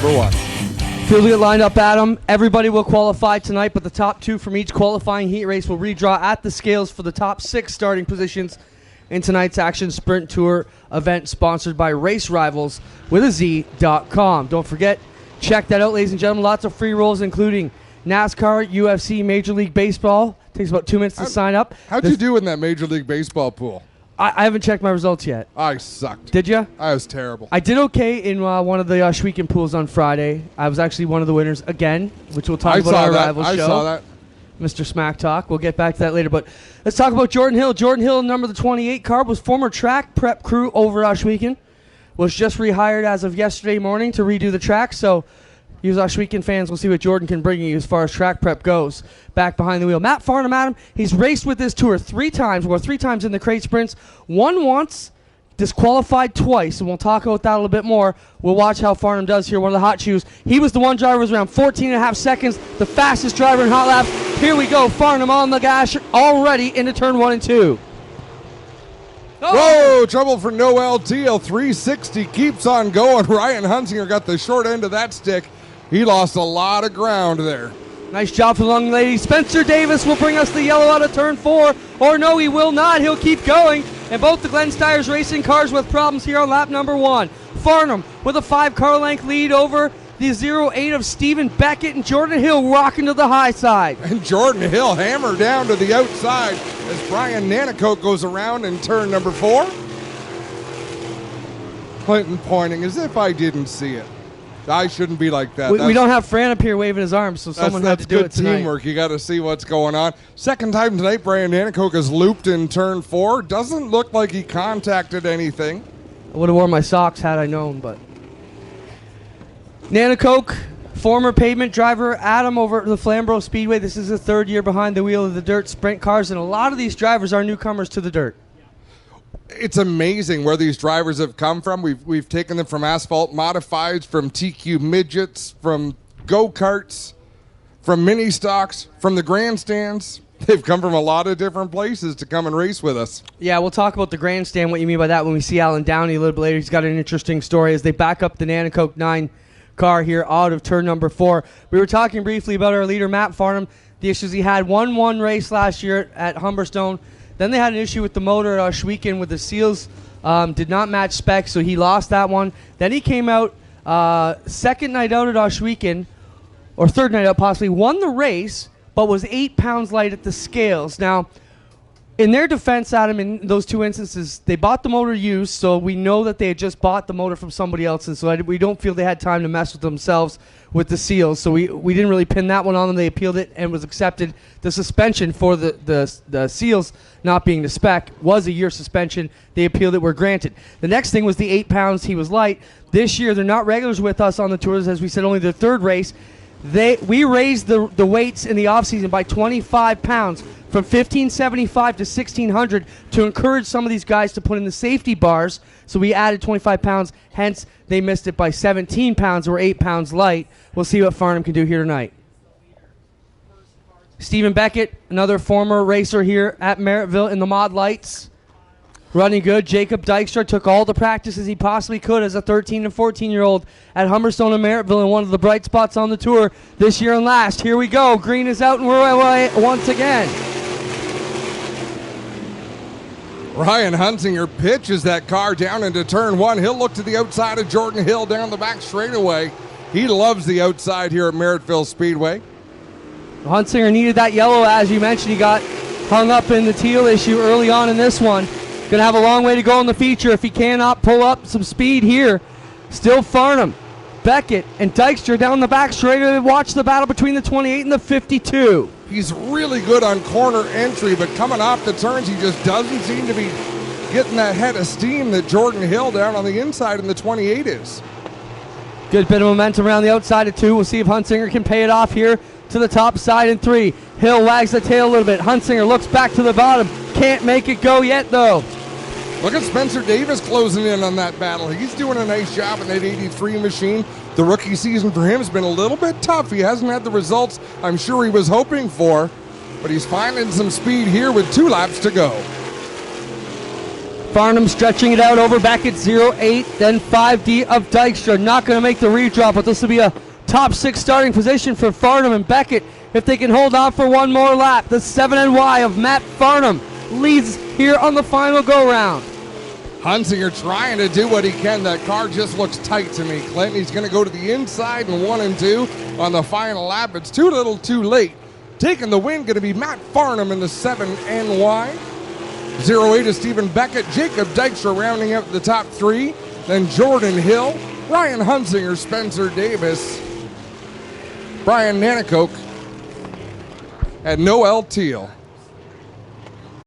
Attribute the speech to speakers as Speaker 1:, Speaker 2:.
Speaker 1: number 1.
Speaker 2: Field get lined up, Adam. Everybody will qualify tonight, but the top 2 from each qualifying heat race will redraw at the scales for the top 6 starting positions in tonight's Action Sprint Tour event sponsored by Race Rivals with a Z.com. Don't forget, check that out, ladies and gentlemen. Lots of free rolls, including NASCAR, UFC, Major League Baseball. Takes about 2 minutes to sign up.
Speaker 1: How'd you do in that Major League Baseball pool?
Speaker 2: I haven't checked my results yet.
Speaker 1: I sucked.
Speaker 2: Did you?
Speaker 1: I was terrible.
Speaker 2: I did okay in one of the Schweeken pools on Friday. I was actually one of the winners again, which we'll talk about our rival show.
Speaker 1: I saw that.
Speaker 2: Mr. Smack Talk. We'll get back to that later. But let's talk about Jordan Hill. Jordan Hill, number the 28 car, was former track prep crew over Schweeken. Was just rehired as of yesterday morning to redo the track. So you Schweeken fans will see what Jordan can bring you as far as track prep goes. Back behind the wheel. Matt Farnham, Adam, he's raced with this tour 3 times. Well, 3 times in the crate sprints. Won once, disqualified twice, and we'll talk about that a little bit more. We'll watch how Farnham does here, one of the hot shoes. He was the one driver who was around 14 and a half seconds, the fastest driver in hot laps. Here we go, Farnham on the gas already into turn 1 and 2.
Speaker 1: Whoa, trouble for Noel Teal. 360 keeps on going. Ryan Hunsinger got the short end of that stick. He lost a lot of ground there.
Speaker 2: Nice job for the young lady. Spencer Davis will bring us the yellow out of turn 4. Or no, he will not. He'll keep going. And both the Glenn Stires racing cars with problems here on lap number 1. Farnham with a 5-car length lead over the 08 of Stephen Beckett, and Jordan Hill rocking to the high side.
Speaker 1: And Jordan Hill hammer down to the outside as Brian Nanakoke goes around in turn number 4. Clinton pointing as if I didn't see it. I shouldn't be like that.
Speaker 2: We don't have Fran up here waving his arms, so someone had to do it tonight.
Speaker 1: That's good teamwork. You got to see what's going on. Second time tonight, Brian Nanakoke is looped in turn 4. Doesn't look like he contacted anything.
Speaker 2: I would have worn my socks had I known, but Nanakoke, former pavement driver, Adam over at the Flamborough Speedway. This is the 3rd year behind the wheel of the dirt sprint cars, and a lot of these drivers are newcomers to the dirt.
Speaker 1: It's amazing where these drivers have come from. We've taken them from asphalt modifieds, from TQ midgets, from go-karts, from mini stocks, from the grandstands. They've come from a lot of different places to come and race with us.
Speaker 2: Yeah, we'll talk about the grandstand, what you mean by that, when we see Alan Downey a little bit later. He's got an interesting story as they back up the Nanakoke 9 car here out of turn number 4. We were talking briefly about our leader, Matt Farnham, the issues he had. Won one race last year at Humberstone. Then they had an issue with the motor at Schweeken with the seals. Did not match specs, so he lost that one. Then he came out second night out at Schweeken, or third night out possibly, won the race, but was 8 pounds light at the scales. Now, in their defense, Adam, in those 2 instances, they bought the motor used, so we know that they had just bought the motor from somebody else, and so we don't feel they had time to mess with themselves with the seals, so we didn't really pin that one on them. They appealed it and was accepted. The suspension for the seals not being the spec was a year suspension. They appealed it, were granted. The next thing was the 8 pounds he was light. This year, they're not regulars with us on the tours, as we said, only their 3rd race. We raised the weights in the offseason by 25 pounds from 1,575 to 1,600 to encourage some of these guys to put in the safety bars. So we added 25 pounds. Hence, they missed it by 17 pounds or 8 pounds light. We'll see what Farnham can do here tonight. Stephen Beckett, another former racer here at Merrittville in the Mod Lights. Running good. Jacob Dykstra took all the practices he possibly could as a 13 and 14-year-old at Humberstone and Merrittville, and one of the bright spots on the tour this year and last. Here we go. Green is out, and we're away once again.
Speaker 1: Ryan Hunsinger pitches that car down into turn 1. He'll look to the outside of Jordan Hill down the back straightaway. He loves the outside here at Merrittville Speedway.
Speaker 2: Hunsinger needed that yellow, as you mentioned. He got hung up in the teal issue early on in this one. Going to have a long way to go in the feature if he cannot pull up some speed here. Still Farnham, Beckett, and Dykstra down the back straightaway. Watch the battle between the 28 and the 52.
Speaker 1: He's really good on corner entry, but coming off the turns, he just doesn't seem to be getting that head of steam that Jordan Hill down on the inside in the 28 is.
Speaker 2: Good bit of momentum around the outside of 2. We'll see if Hunsinger can pay it off here to the top side in 3. Hill wags the tail a little bit. Hunsinger looks back to the bottom. Can't make it go yet, though.
Speaker 1: Look at Spencer Davis closing in on that battle. He's doing a nice job in that 83 machine. The rookie season for him has been a little bit tough. He hasn't had the results I'm sure he was hoping for, but he's finding some speed here with 2 laps to go.
Speaker 2: Farnham stretching it out over Beckett, 0-8, then 5D of Dykstra. Not going to make the redraw, but this will be a top 6 starting position for Farnham and Beckett if they can hold on for one more lap. The 7NY of Matt Farnham leads here on the final go-round.
Speaker 1: Hunsinger trying to do what he can. That car just looks tight to me, Clint. He's going to go to the inside in 1 and 2 on the final lap. It's too little too late. Taking the win going to be Matt Farnham in the 7NY. 0-8 is Stephen Beckett. Jacob Dykstra rounding out the top 3. Then Jordan Hill, Ryan Hunsinger, Spencer Davis, Brian Nanakoke, and Noel Teal.